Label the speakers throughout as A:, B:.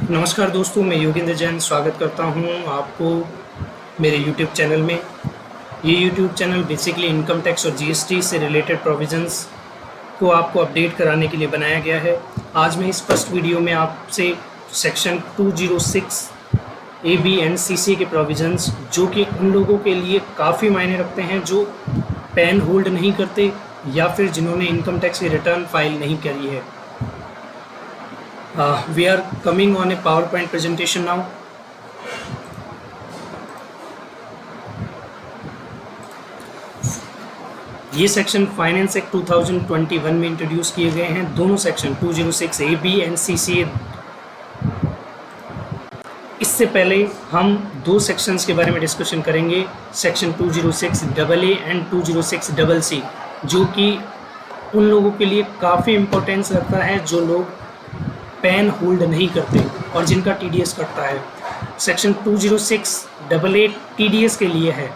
A: नमस्कार दोस्तों, मैं योगेंद्र जैन स्वागत करता हूं आपको मेरे YouTube चैनल में। ये YouTube channel basically income tax और जीएसटी से रिलेटेड प्रोविजंस को आपको अपडेट कराने के लिए बनाया गया है। आज मैं इस फर्स्ट वीडियो में आपसे सेक्शन 206 AB एंड CCA के प्रोविजंस, जो कि उन लोगों के लिए काफ़ी मायने रखते हैं जो पैन होल्ड नहीं करते या फिर जिन्होंने इनकम टैक्स की रिटर्न फाइल नहीं करी है। We are coming on a PowerPoint presentation now. ये सेक्शन फाइनेंस एक्ट 2021 में इंट्रोड्यूस किए गए हैं। दोनों सेक्शन 206 AB एंड CCA। इससे पहले हम दो सेक्शंस के बारे में डिस्कशन करेंगे, सेक्शन 206 AA एंड 206 CC, जो कि उन लोगों के लिए काफ़ी इम्पोर्टेंस रखता है जो लोग पैन होल्ड नहीं करते और जिनका TDS कटता है। सेक्शन 206 AA TDS के लिए है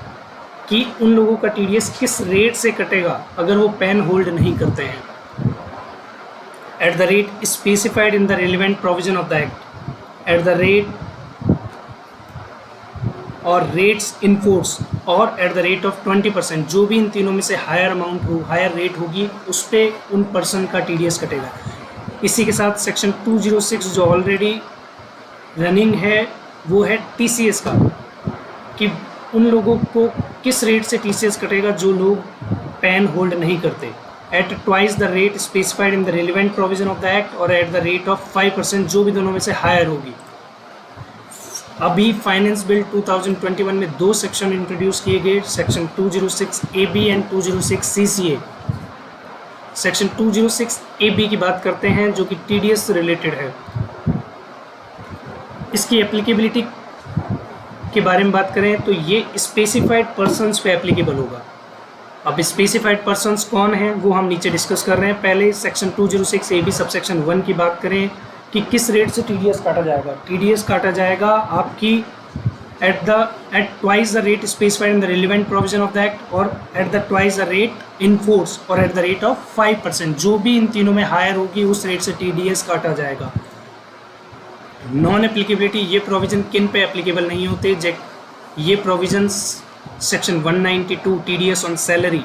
A: कि उन लोगों का TDS किस रेट से कटेगा अगर वो पैन होल्ड नहीं करते हैं। Eight the rate specified in the relevant provision of the act, eight the rate और रेट्स इन फोर्स और एट द रेट ऑफ 20%, जो भी इन तीनों में से हायर अमाउंट हो, हायर रेट होगी, उस पर उन पर्सन का TDS कटेगा। इसी के साथ सेक्शन 206 जो ऑलरेडी रनिंग है वो है TCS का, कि उन लोगों को किस रेट से TCS कटेगा जो लोग पैन होल्ड नहीं करते। At twice the rate specified in the relevant provision of the act और एट द रेट ऑफ 5%, जो भी दोनों में से हायर होगी। अभी फाइनेंस बिल 2021 में दो सेक्शन इंट्रोड्यूस किए गए, section 206 AB and 206 CCA। Section 206 AB की बात करते हैं, जो कि TDS से रिलेटेड है। इसकी एप्लीकेबिलिटी के बारे में बात करें तो ये स्पेसिफाइड पर्सन्स पे एप्लीकेबल होगा। अब स्पेसिफाइड पर्सन्स कौन हैं वो हम नीचे डिस्कस कर रहे हैं। पहले सेक्शन 206 AB सबसेक्शन 1 की बात करें कि किस रेट से TDS काटा जाएगा। TDS काटा जाएगा आपकी at twice the rate specified in the relevant provision of the act और at the twice the rate in force और at the rate of 5%, जो भी इन तीनों में हायर होगी उस रेट से TDS काटा जाएगा। नॉन एप्लीकेबिलिटी, ये प्रोविजन किन पे एप्लीकेबल नहीं होते। ये provisions section 192 TDS on salary,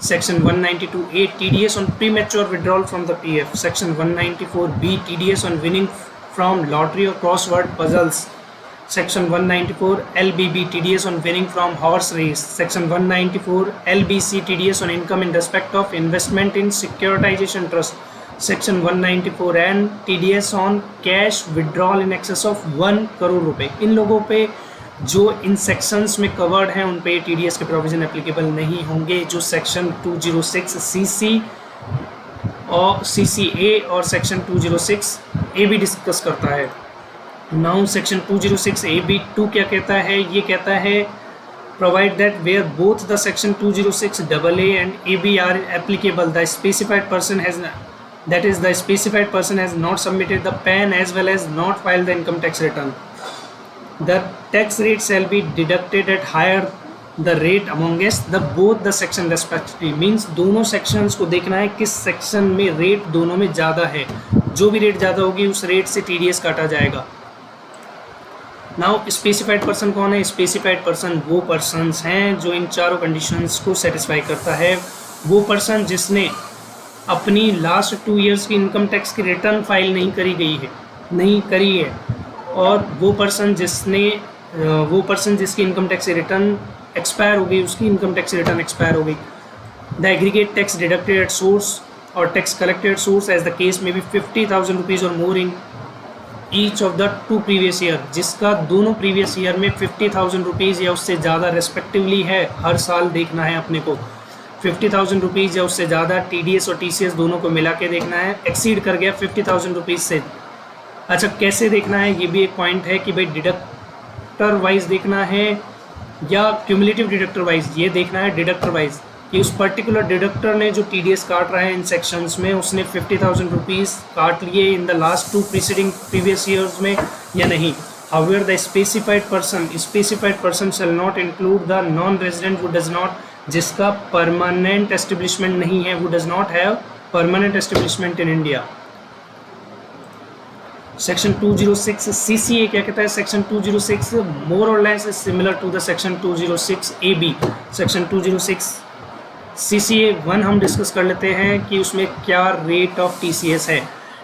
A: section 192A TDS on premature withdrawal from the PF, section 194B TDS on winning from lottery और crossword puzzles, Section 194 LBB TDS on winning from horse race, Section 194 LBC TDS on income in respect of investment in securitization trust, Section 194 and TDS on cash withdrawal in excess of 1 crore रुपए। इन लोगों पे जो इन sections में covered हैं उन पे TDS के provision applicable नहीं होंगे। जो सेक्शन 206 CC और CCA और सेक्शन 206 AB डिस्कस करता है। नाउ सेक्शन 206 AB2 क्या कहता है? ये कहता है provide that where both the section 206 AA and AB are applicable, the specified person has, that is the specified person has not submitted the PAN as well as not filed the income tax return. The tax rate shall be deducted at higher the rate amongst the both the section respectively, means दोनों sections को देखना है किस section में rate दोनों में ज़्यादा है। जो भी रेट ज़्यादा होगी उस रेट से TDS काटा जाएगा। नाउ स्पेसिफाइड पर्सन कौन है? स्पेसिफाइड पर्सन वो पर्सन्स हैं जो इन चारों कंडीशंस को सेटिस्फाई करता है। वो पर्सन जिसने अपनी लास्ट 2 इयर्स की इनकम टैक्स की रिटर्न फाइल नहीं करी है और वो पर्सन जिसकी इनकम टैक्स रिटर्न एक्सपायर हो गई, उसकी इनकम टैक्स रिटर्न एक्सपायर हो गई। The aggregate tax deducted at source और tax collected at source as the case में भी 50,000 रुपीज़ और more in each of the 2 previous year, जिसका दोनों प्रीवियस ईयर में 50,000 रुपीज़ या उससे ज़्यादा रेस्पेक्टिवली है। हर साल देखना है अपने को 50,000 रुपीज़ या उससे ज़्यादा TDS और TCS दोनों को मिला के देखना है। एक्सीड कर गया 50,000 रुपीज़ से, अच्छा कैसे देखना है? ये भी एक पॉइंट है कि भाई डिडक्टर वाइज देखना है या क्यूमुलेटिव डिडक्टर वाइज। ये देखना है डिडक्टर वाइज कि उस पर्टिकुलर डिडक्टर ने जो TDS काट रहा है इन सेक्शंस में, उसने 50,000 रुपीज़ काट लिए in the last 2 preceding previous years में या नहीं। However the specified person shall not include the non resident who does not, जिसका परमानेंट एस्टेब्लिशमेंट नहीं है, who does not have permanent establishment in India। Section 206 CCA क्या कहता है? Section 206 more or less similar to the section 206 AB। Section 206 CCA 1 हम discuss कर लेते हैं कि उसमें क्या रेट ऑफ TCS है।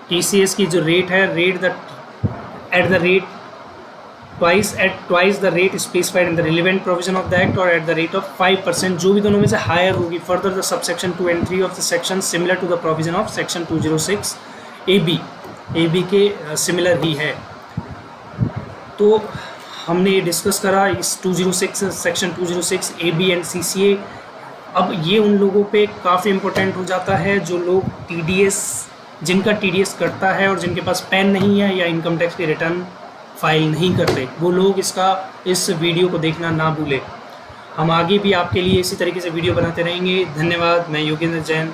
A: TCS की जो रेट है, eight the rate twice the rate specified in the relevant provision of the act or at the rate of 5%, जो भी दोनों में से हायर होगी। Further the subsection 2 and 3 of the section similar to the provision of section 206 AB के similar ही है। तो हमने ये डिस्कस करा इस 206 सेक्शन 206 AB एंड CCA। अब ये उन लोगों पे काफ़ी इम्पोर्टेंट हो जाता है जो लोग जिनका TDS कटता है और जिनके पास पैन नहीं है या इनकम टैक्स की रिटर्न फाइल नहीं करते, वो लोग इस वीडियो को देखना ना भूलें। हम आगे भी आपके लिए इसी तरीके से वीडियो बनाते रहेंगे। धन्यवाद। मैं योगेंद्र जैन।